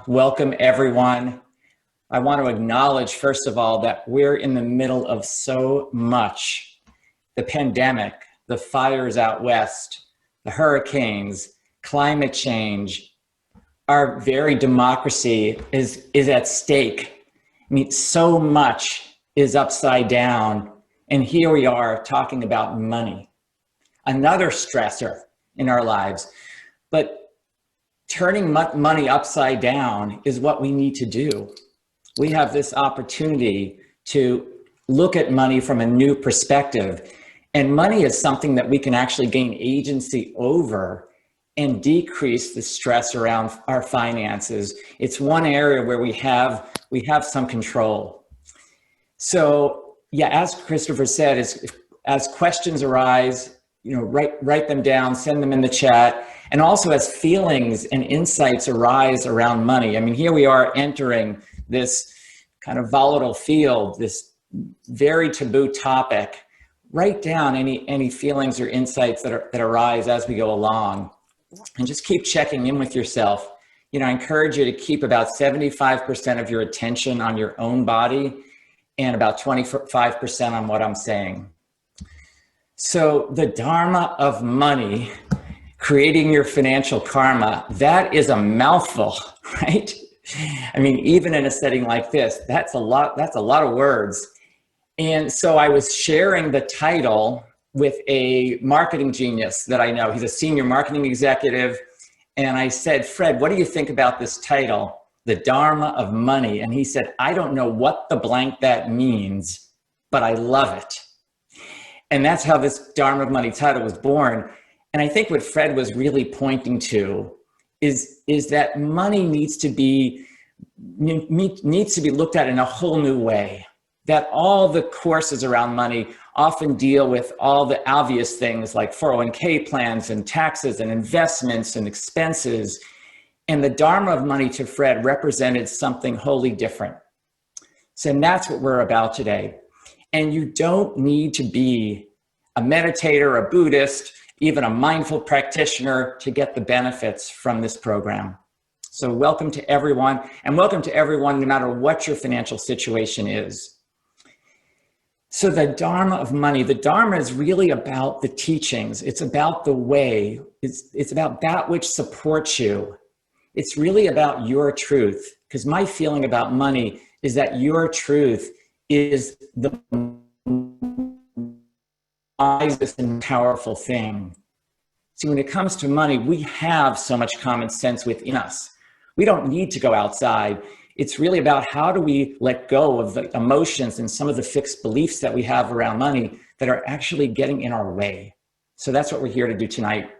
Welcome, everyone. I want to acknowledge, first of all, that we're in the middle of so much. The pandemic, the fires out west, the hurricanes, climate change. Our very democracy is at stake. I mean, so much is upside down. And here we are talking about money, another stressor in our lives. But turning money upside down is what we need to do. We have this opportunity to look at money from a new perspective. And money is something that we can actually gain agency over and decrease the stress around our finances. It's one area where we have some control. So yeah, as Christopher said, as questions arise, write them down, send them in the chat. And also as feelings and insights arise around money. I mean, here we are entering this kind of volatile field, this very taboo topic. Write down any feelings or insights that arise as we go along. And just keep checking in with yourself. I encourage you to keep about 75% of your attention on your own body and about 25% on what I'm saying. So the Dharma of Money, creating your financial karma, that is a mouthful, right? I mean, even in a setting like this, that's a lot of words. And so I was sharing the title with a marketing genius that I know. He's a senior marketing executive. And I said, Fred, what do you think about this title, The Dharma of Money? And he said, I don't know what the blank that means, but I love it. And that's how this Dharma of Money title was born. And I think what Fred was really pointing to is that money needs to be looked at in a whole new way. That all the courses around money often deal with all the obvious things like 401k plans and taxes and investments and expenses. And the Dharma of Money to Fred represented something wholly different. So that's what we're about today. And you don't need to be a meditator, a Buddhist, even a mindful practitioner to get the benefits from this program. So welcome to everyone, and welcome to everyone no matter what your financial situation is. So the Dharma of Money, the Dharma is really about the teachings. It's about the way. It's about that which supports you. It's really about your truth, because my feeling about money is that your truth is the wisest and powerful thing. See, when it comes to money, we have so much common sense within us. We don't need to go outside. It's really about how do we let go of the emotions and some of the fixed beliefs that we have around money that are actually getting in our way. So that's what we're here to do tonight.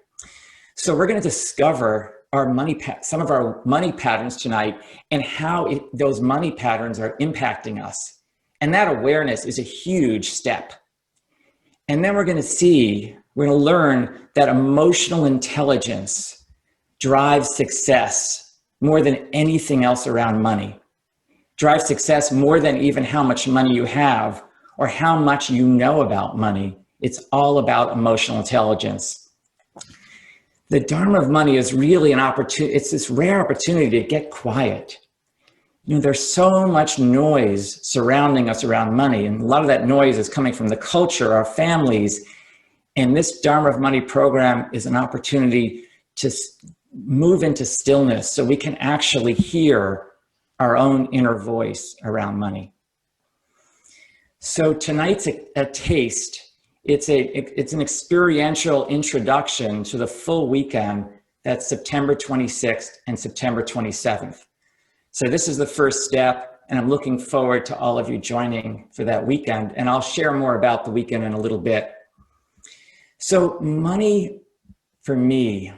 So we're going to discover some of our money patterns tonight and how those money patterns are impacting us. And that awareness is a huge step. And then we're going to learn that emotional intelligence drives success more than anything else around money. Drives success more than even how much money you have or how much you know about money. It's all about emotional intelligence. The Dharma of Money is really an opportunity. It's this rare opportunity to get quiet. There's so much noise surrounding us around money, and a lot of that noise is coming from the culture, our families. And this Dharma of Money program is an opportunity to move into stillness so we can actually hear our own inner voice around money. So tonight's a taste. It's an experiential introduction to the full weekend. That's September 26th and September 27th. So this is the first step, and I'm looking forward to all of you joining for that weekend. And I'll share more about the weekend in a little bit. So money for me,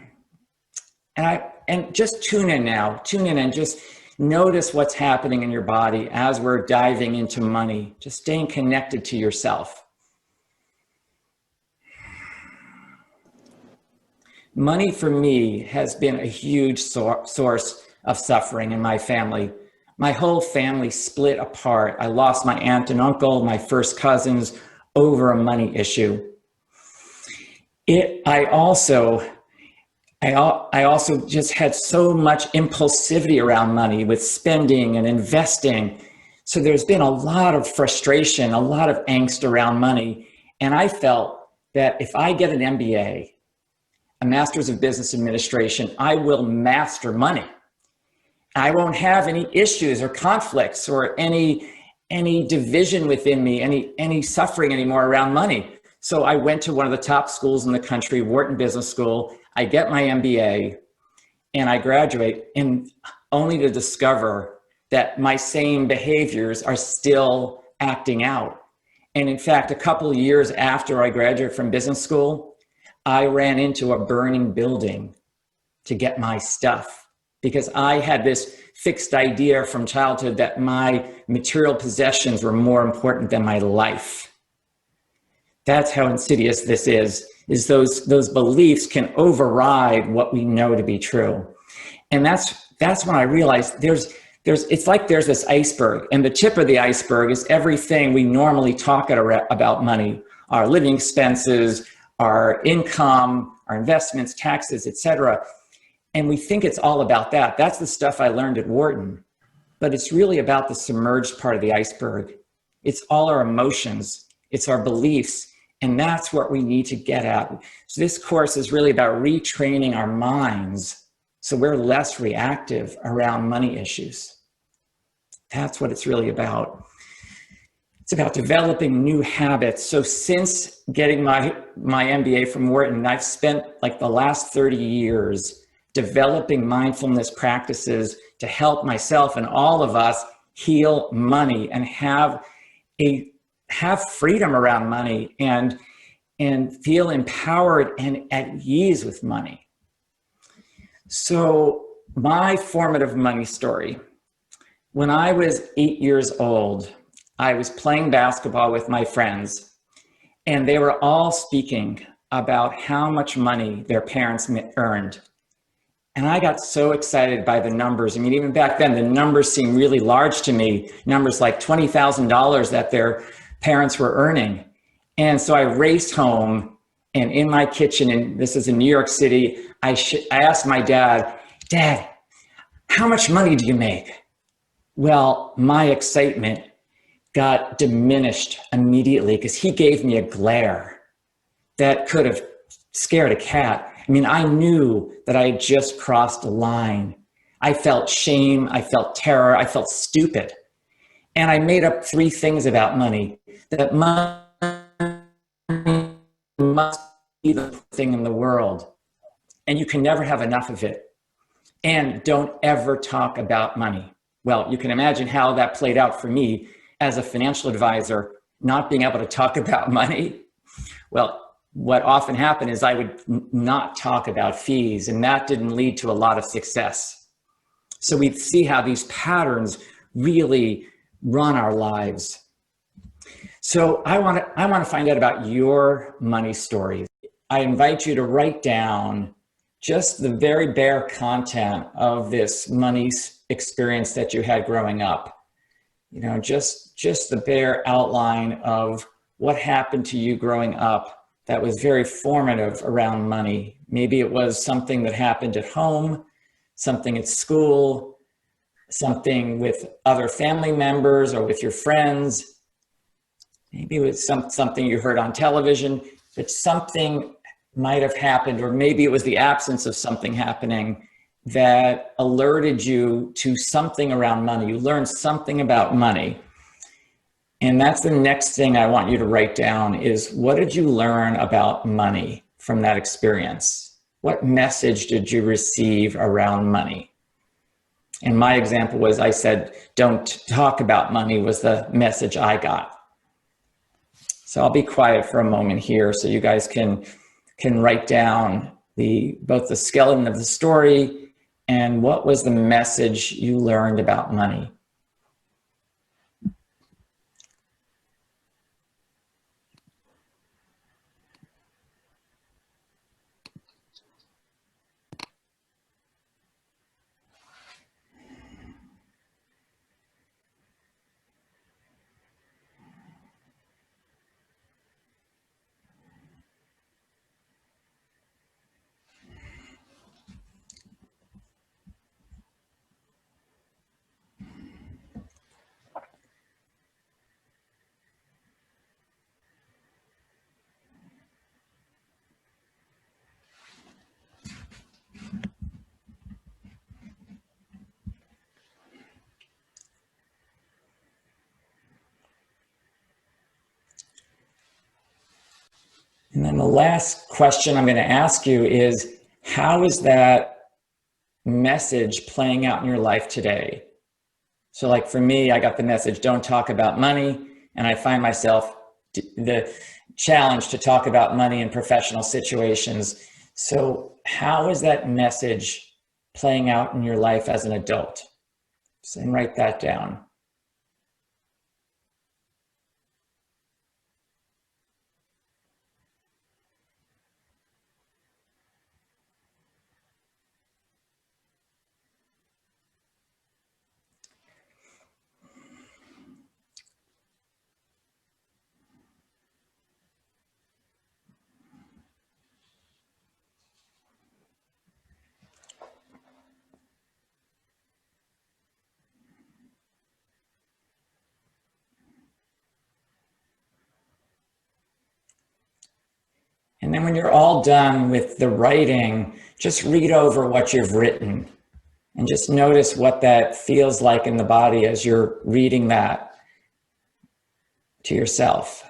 and just tune in and just notice what's happening in your body as we're diving into money, just staying connected to yourself. Money for me has been a huge source of suffering in my family. My whole family split apart. I lost my aunt and uncle, my first cousins, over a money issue. I also I also just had so much impulsivity around money with spending and investing. So there's been a lot of frustration, a lot of angst around money. And I felt that if I get an MBA, a Master's of Business Administration, I will master money. I won't have any issues or conflicts or any division within me, any suffering anymore around money. So I went to one of the top schools in the country, Wharton Business School. I get my MBA and I graduate, and only to discover that my same behaviors are still acting out. And in fact, a couple of years after I graduated from business school, I ran into a burning building to get my stuff because I had this fixed idea from childhood that my material possessions were more important than my life. That's how insidious this is those beliefs can override what we know to be true. And that's when I realized it's like there's this iceberg, and the tip of the iceberg is everything we normally talk about money, our living expenses, our income, our investments, taxes, etc. And we think it's all about that. That's the stuff I learned at Wharton. But it's really about the submerged part of the iceberg. It's all our emotions. It's our beliefs. And that's what we need to get at. So this course is really about retraining our minds so we're less reactive around money issues. That's what it's really about. It's about developing new habits. So since getting my MBA from Wharton, I've spent like the last 30 years developing mindfulness practices to help myself and all of us heal money and have freedom around money and feel empowered and at ease with money. So my formative money story. When I was 8 years old, I was playing basketball with my friends, and they were all speaking about how much money their parents earned. And I got so excited by the numbers. I mean, even back then, the numbers seemed really large to me, numbers like $20,000 that their parents were earning. And so I raced home, and in my kitchen, and this is in New York City, I asked my dad, "Dad, how much money do you make?" Well, my excitement got diminished immediately because he gave me a glare that could have scared a cat. I mean, I knew that I had just crossed a line. I felt shame, I felt terror, I felt stupid. And I made up 3 things about money. That money must be the thing in the world, and you can never have enough of it. And don't ever talk about money. Well, you can imagine how that played out for me as a financial advisor, not being able to talk about money. Well, what often happened is I would not talk about fees, and that didn't lead to a lot of success. So we see how these patterns really run our lives. So I want to find out about your money stories. I invite you to write down just the very bare content of this money experience that you had growing up. You know, just the bare outline of what happened to you growing up that was very formative around money. Maybe it was something that happened at home, something at school, something with other family members or with your friends. Maybe it was something you heard on television, but something might have happened, or maybe it was the absence of something happening that alerted you to something around money. You learned something about money. And that's the next thing I want you to write down is, what did you learn about money from that experience? What message did you receive around money? And my example was, I said, don't talk about money was the message I got. So I'll be quiet for a moment here so you guys can write down both the skeleton of the story and what was the message you learned about money. And then the last question I'm going to ask you is, how is that message playing out in your life today? So like for me, I got the message, don't talk about money. And I find myself the challenge to talk about money in professional situations. So how is that message playing out in your life as an adult? So write that down. And then when you're all done with the writing, just read over what you've written and just notice what that feels like in the body as you're reading that to yourself.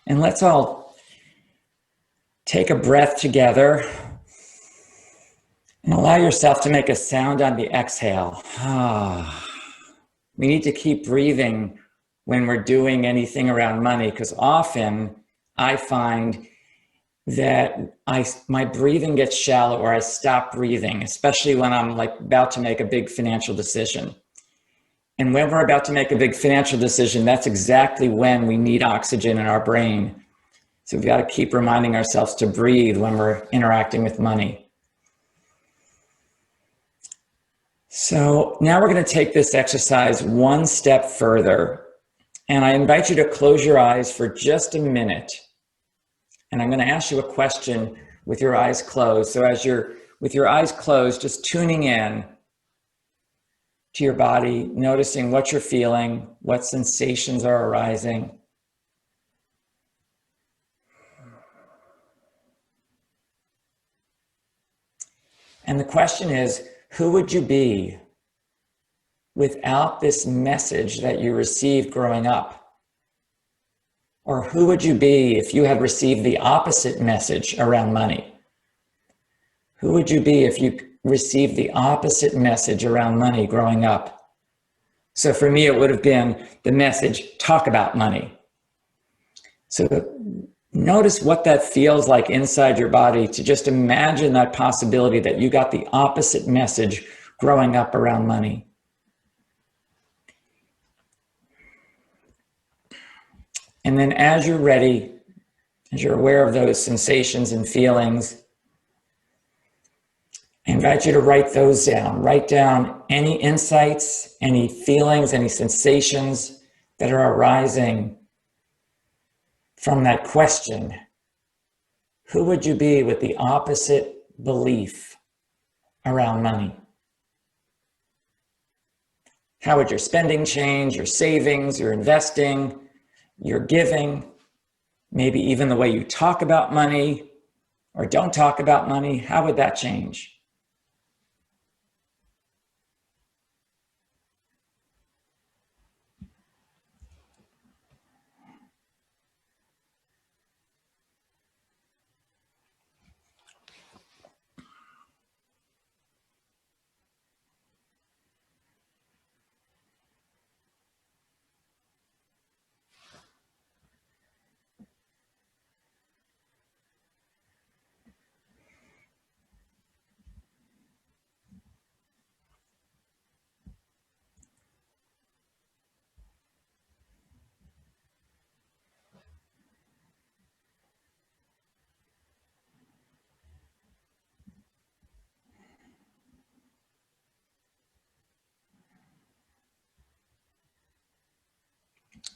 And let's all take a breath together and allow yourself to make a sound on the exhale. We need to keep breathing when we're doing anything around money, because often I find that my breathing gets shallow or I stop breathing, especially when I'm like about to make a big financial decision. And when we're about to make a big financial decision, that's exactly when we need oxygen in our brain. So we've got to keep reminding ourselves to breathe when we're interacting with money. So now we're going to take this exercise one step further. And I invite you to close your eyes for just a minute. And I'm going to ask you a question with your eyes closed. So as you're with your eyes closed, just tuning in to your body, noticing what you're feeling, what sensations are arising. And the question is, who would you be without this message that you received growing up? Or who would you be if you had received the opposite message around money? Who would you be if you received the opposite message around money growing up? So for me, it would have been the message, talk about money. So notice what that feels like inside your body to just imagine that possibility that you got the opposite message growing up around money. And then as you're ready, as you're aware of those sensations and feelings, I invite you to write those down. Write down any insights, any feelings, any sensations that are arising from that question. Who would you be with the opposite belief around money? How would your spending change, your savings, your investing, your giving, maybe even the way you talk about money or don't talk about money? How would that change?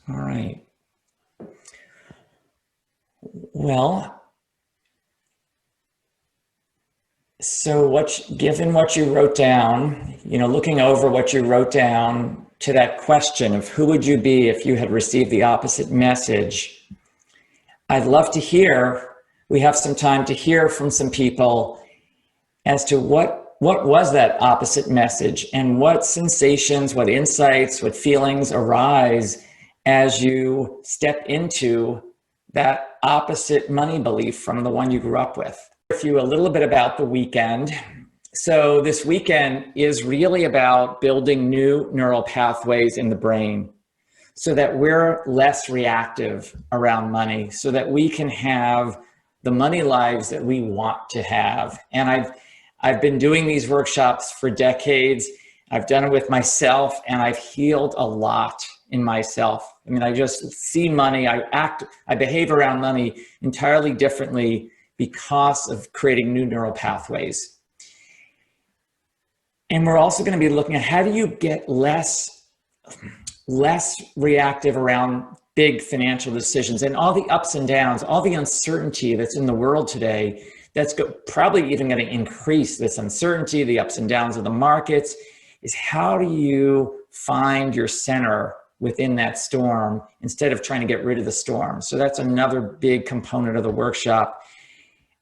All right. Well, So given what you wrote down, looking over what you wrote down to that question of who would you be if you had received the opposite message, I'd love to hear, we have some time to hear from some people as to what was that opposite message and what sensations, what insights, what feelings arise as you step into that opposite money belief from the one you grew up with. With you a little bit about the weekend. So this weekend is really about building new neural pathways in the brain so that we're less reactive around money, so that we can have the money lives that we want to have. And I've been doing these workshops for decades. I've done it with myself, and I've healed a lot in myself. I mean, I just see money, I behave around money entirely differently because of creating new neural pathways. And we're also going to be looking at how do you get less reactive around big financial decisions and all the ups and downs, all the uncertainty that's in the world today, that's probably even going to increase this uncertainty, the ups and downs of the markets, is how do you find your center within that storm instead of trying to get rid of the storm? So that's another big component of the workshop.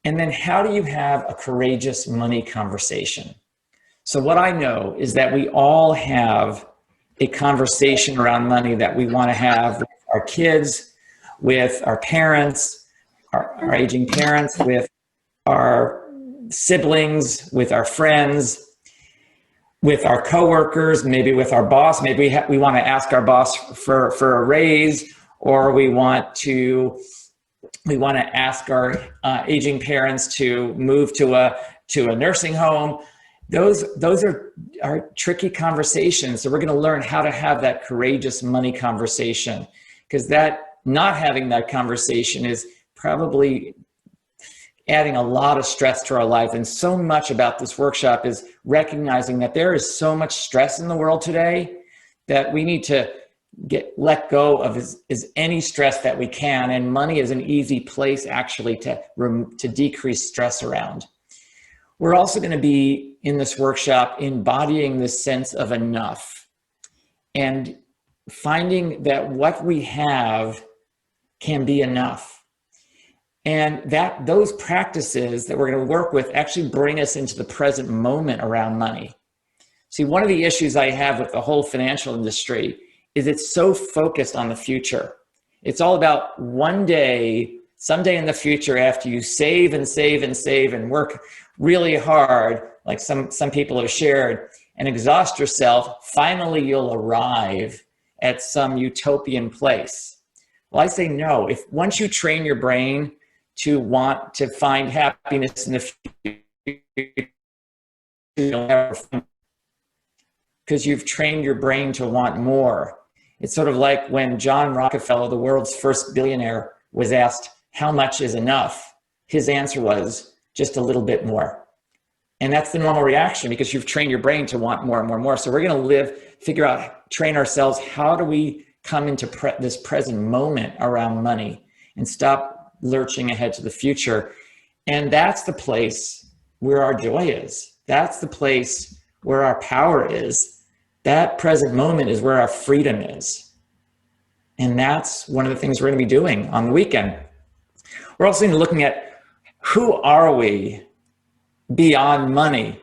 And then how do you have a courageous money conversation? So what I know is that we all have a conversation around money that we want to have with our kids, with our parents, our aging parents, with our siblings, with our friends, with our coworkers, maybe with our boss. Maybe we want to ask our boss for a raise, or we want to ask our aging parents to move to a nursing home. Those are tricky conversations. So we're going to learn how to have that courageous money conversation, because that not having that conversation is probably adding a lot of stress to our life. And so much about this workshop is recognizing that there is so much stress in the world today that we need to let go of is any stress that we can. And money is an easy place actually to decrease stress around. We're also going to be in this workshop embodying this sense of enough and finding that what we have can be enough. And that those practices that we're going to work with actually bring us into the present moment around money. See, one of the issues I have with the whole financial industry is it's so focused on the future. It's all about one day, someday in the future, after you save and save and save and work really hard, like some people have shared, and exhaust yourself, finally you'll arrive at some utopian place. Well, I say no. If once you train your brain to want to find happiness in the future, you'll never find it, because you've trained your brain to want more. It's sort of like when John Rockefeller, the world's first billionaire, was asked, how much is enough? His answer was, just a little bit more. And that's the normal reaction, because you've trained your brain to want more and more and more. So we're going to train ourselves, how do we come into this present moment around money and stop lurching ahead to the future? And that's the place where our joy is. That's the place where our power is. That present moment is where our freedom is. And that's one of the things we're going to be doing on the weekend. We're also looking at who are we beyond money?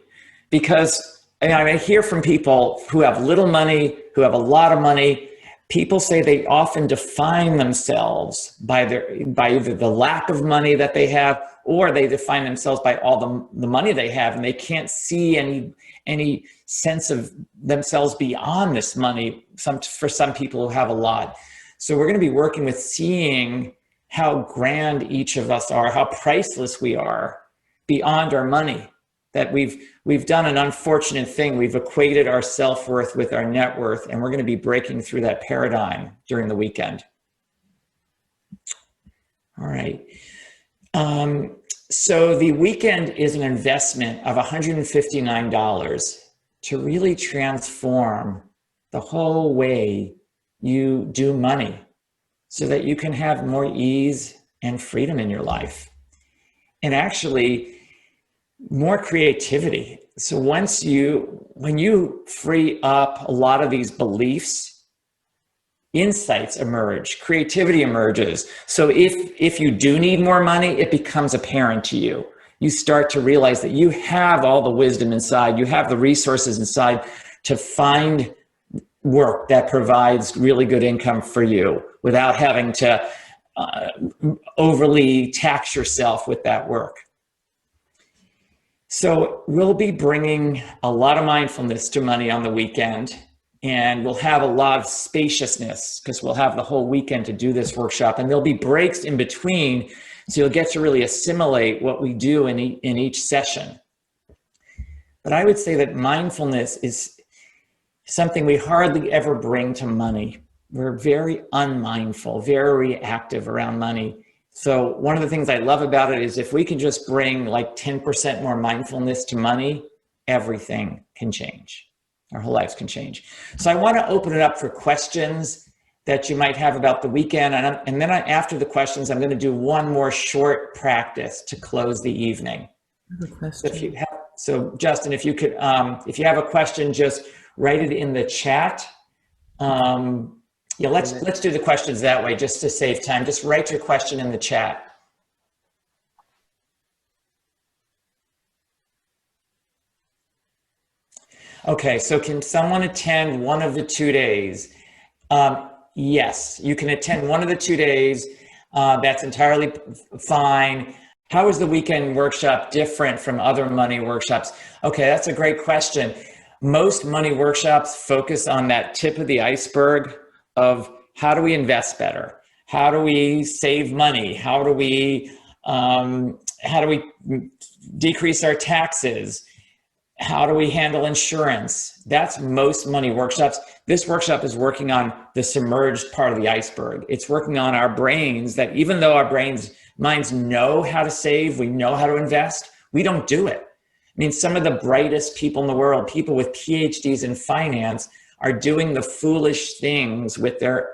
Because I hear from people who have little money, who have a lot of money. People say they often define themselves by either the lack of money that they have, or they define themselves by all the money they have, and they can't see any sense of themselves beyond this money. For some people who have a lot. So we're going to be working with seeing how grand each of us are, how priceless we are beyond our money. That we've done an unfortunate thing. We've equated our self-worth with our net worth, and we're going to be breaking through that paradigm during the weekend. All right. So the weekend is an investment of $159 to really transform the whole way you do money so that you can have more ease and freedom in your life. And actually, more creativity. So when you free up a lot of these beliefs, insights emerge, creativity emerges. So if you do need more money, it becomes apparent to you. You start to realize that you have all the wisdom inside, you have the resources inside to find work that provides really good income for you without having to overly tax yourself with that work. So we'll be bringing a lot of mindfulness to money on the weekend, and we'll have a lot of spaciousness because we'll have the whole weekend to do this workshop, and there'll be breaks in between, so you'll get to really assimilate what we do in each session. But I would say that mindfulness is something we hardly ever bring to money. We're very unmindful, very reactive around money. So one of the things I love about it is if we can just bring like 10% more mindfulness to money, everything can change. Our whole lives can change. So I want to open it up for questions that you might have about the weekend. And then after the questions, I'm going to do one more short practice to close the evening. So Justin, if you could, if you have a question, just write it in the chat. Yeah, let's do the questions that way just to save time. Just write your question in the chat. Okay, so can someone attend one of the 2 days? Yes, you can attend one of the 2 days. That's entirely fine. How is the weekend workshop different from other money workshops? Okay, that's a great question. Most money workshops focus on that tip of the iceberg of how do we invest better? How do we save money? How do we decrease our taxes? How do we handle insurance? That's most money workshops. This workshop is working on the submerged part of the iceberg. It's working on our brains, that even though our minds know how to save, we know how to invest, we don't do it. I mean, some of the brightest people in the world, people with PhDs in finance, are doing the foolish things with their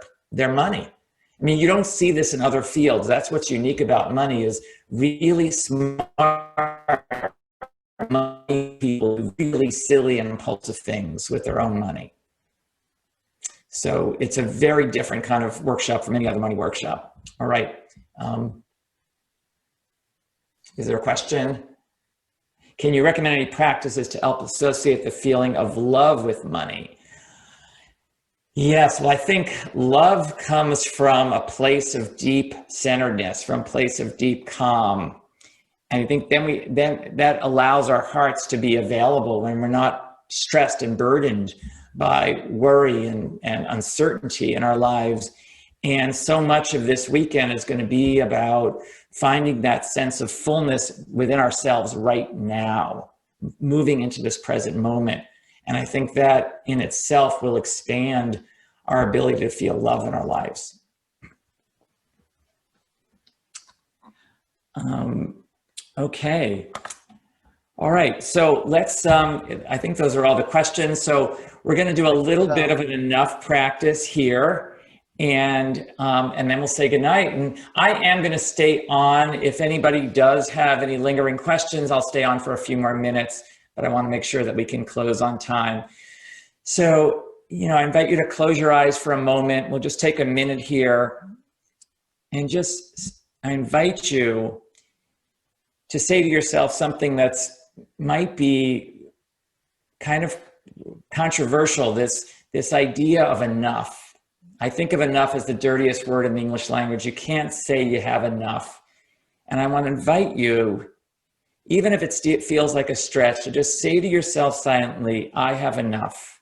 money. I mean, you don't see this in other fields. That's what's unique about money, is really smart money people do really silly and impulsive things with their own money. So it's a very different kind of workshop from any other money workshop. All right. Is there a question? Can you recommend any practices to help associate the feeling of love with money? Yes, well, I think love comes from a place of deep centeredness, from a place of deep calm. And I think then that allows our hearts to be available when we're not stressed and burdened by worry and uncertainty in our lives. And so much of this weekend is going to be about finding that sense of fullness within ourselves right now, moving into this present moment. And I think that in itself will expand our ability to feel love in our lives. Okay. All right. So let's, I think those are all the questions. So we're going to do a little bit of an enough practice here, and then we'll say goodnight. And I am going to stay on. If anybody does have any lingering questions, I'll stay on for a few more minutes, but I want to make sure that we can close on time. So, I invite you to close your eyes for a moment. We'll just take a minute here, and I invite you to say to yourself something that's might be kind of controversial, this idea of enough. I think of enough as the dirtiest word in the English language. You can't say you have enough. And I want to invite you, even if it feels like a stretch, to just say to yourself silently, I have enough.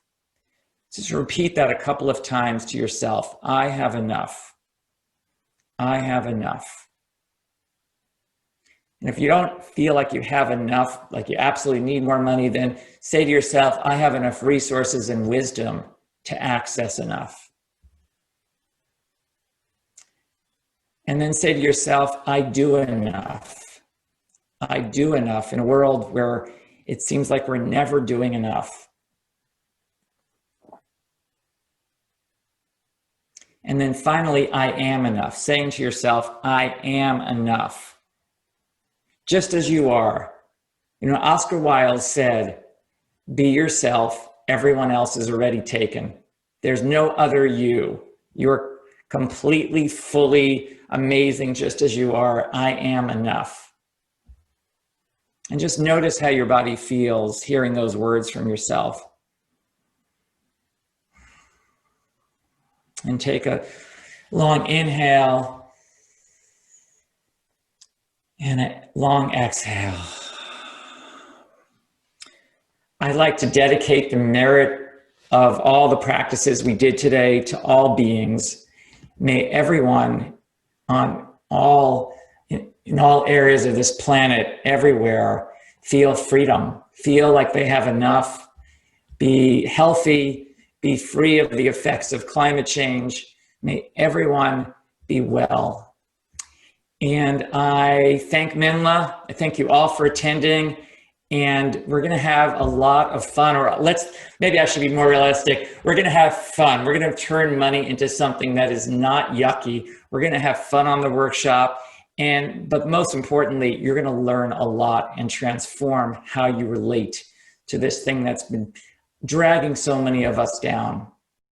Just repeat that a couple of times to yourself. I have enough. I have enough. And if you don't feel like you have enough, like you absolutely need more money, then say to yourself, I have enough resources and wisdom to access enough. And then say to yourself, I do enough. I do enough in a world where it seems like we're never doing enough. And then finally, I am enough. Saying to yourself, I am enough. Just as you are, You know, Oscar Wilde said, be yourself, everyone else is already taken. There's no other you. You're completely, fully amazing just as you are. I am enough. And just notice how your body feels hearing those words from yourself. And take a long inhale and a long exhale. I'd like to dedicate the merit of all the practices we did today to all beings. May everyone in all areas of this planet, everywhere, feel freedom, feel like they have enough, be healthy, be free of the effects of climate change. May everyone be well. And I thank Minla. I thank you all for attending. And we're going to have a lot of fun, or maybe I should be more realistic. We're going to have fun. We're going to turn money into something that is not yucky. We're going to have fun on the workshop. But most importantly, you're going to learn a lot and transform how you relate to this thing that's been dragging so many of us down.